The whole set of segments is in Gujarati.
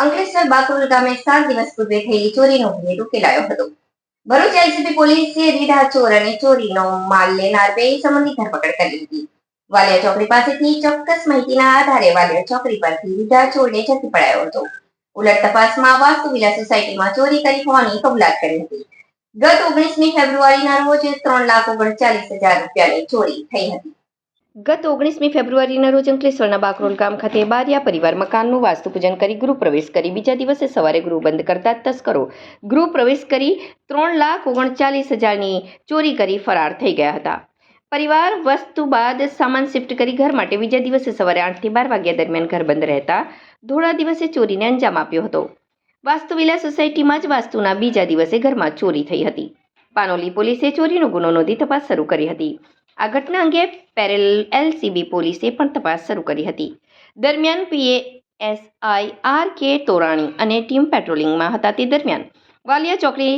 અંકલેશ્વર બાકરોલ ગામે 7 દિવસ પૂર્વે થયેલી ચોરીનો ગુનો ઉકેલાયો હતો. ભરૂચ એલસીબી પોલીસે રીઢા ચોર અને ચોરીનો માલ લેનાર બે ઇસમોની ધરપકડ કરી હતી. વાલિયા ચોકડી પાસેથી ચોક્કસ માહિતીના આધારે વાલિયા ચોકડી પરથી રીઢા ચોરને ઝડપી પડાયો હતો. ઉલટ તપાસમાં વાસ્તુ વિલા સોસાયટીમાં ચોરી કરી હોવાની કબૂલાત કરી હતી. ગત 19મી ફેબ્રુઆરીના રોજ 3,39,000 રૂપિયાની ચોરી થઈ હતી. ગત 19મી ફેબ્રુઆરીના રોજ અંકલેશ્વરના બાકરોલ ગામ ખાતે બારિયા પરિવાર મકાનનું વાસ્તુપૂજન કરી ગૃહ પ્રવેશ કરી બીજા દિવસે સવારે ગૃહ બંધ કરતા તસ્કરો ગૃહ પ્રવેશ કરી 3,39,000ની ચોરી કરી ફરાર થઈ ગયા હતા. પરિવાર વસ્તુ બાદ સામાન શિફ્ટ કરી ઘર માટે બીજા દિવસે સવારે 8 થી 12 વાગ્યા દરમિયાન ઘર બંધ રહેતા ધોળા દિવસે ચોરીને અંજામ આપ્યો હતો. વાસ્તુ વિલા સોસાયટીમાં જ વાસ્તુના બીજા દિવસે ઘરમાં ચોરી થઈ હતી. પાનોલી પોલીસે ચોરીનો ગુનો નોંધી તપાસ શરૂ કરી હતી. આ ઘટના અંગે પેરેલ એલસીબી પોલીસે પણ તપાસ શરૂ કરી હતી. દરમિયાન પીએસઆઈ આર.કે. તોરાણી અને ટીમ પેટ્રોલિંગમાં હતા. તે દરમિયાન વાલિયા ચોકડી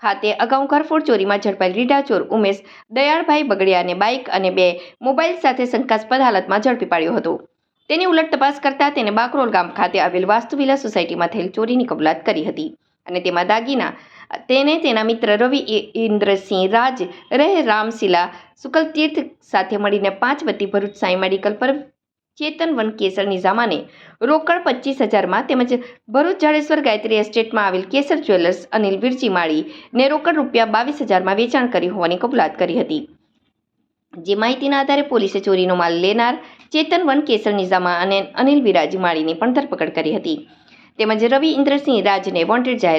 ખાતે અગાઉ ઘરફોડ ચોરીમાં ઝડપાયેલ રીઢા ચોર ઉમેશ દયાળભાઈ બગડિયાને બાઇક અને 2 મોબાઈલ સાથે શંકાસ્પદ હાલતમાં ઝડપી પાડ્યો હતો. તેની ઉલટ તપાસ કરતા તેને બાકરોલ ગામ ખાતે આવેલ વાસ્તુ વિલા સોસાયટીમાં થયેલ ચોરીની કબૂલાત કરી હતી અને તેમાં દાગીના તેને તેના મિત્ર રવિ ઇન્દ્રસિંહ રાજ રહે રામશીલા શુકલતીર્થ સાથે મળીને 5 વતી ભરૂચ સાઈ મેડિકલ પર ચેતન વન કેસર નિઝામાને રોકડ 25,000માં તેમજ ભરૂચ જાડેશ્વર ગાયત્રી એસ્ટેટમાં આવેલ કેસર જ્વેલર્સ અનિલ વિરજી માળીને રોકડ રૂપિયા 22,000માં વેચાણ કરી હોવાની કબૂલાત કરી હતી. જે માહિતીના આધારે પોલીસે ચોરીનો માલ લેનાર ચેતન વન કેસર નિઝામા અને અનિલ વિરાજી માળીની પણ ધરપકડ કરી હતી. તેમજ રવિ ઇન્દ્રસિંહ રાજને વોન્ટેડ જાહેર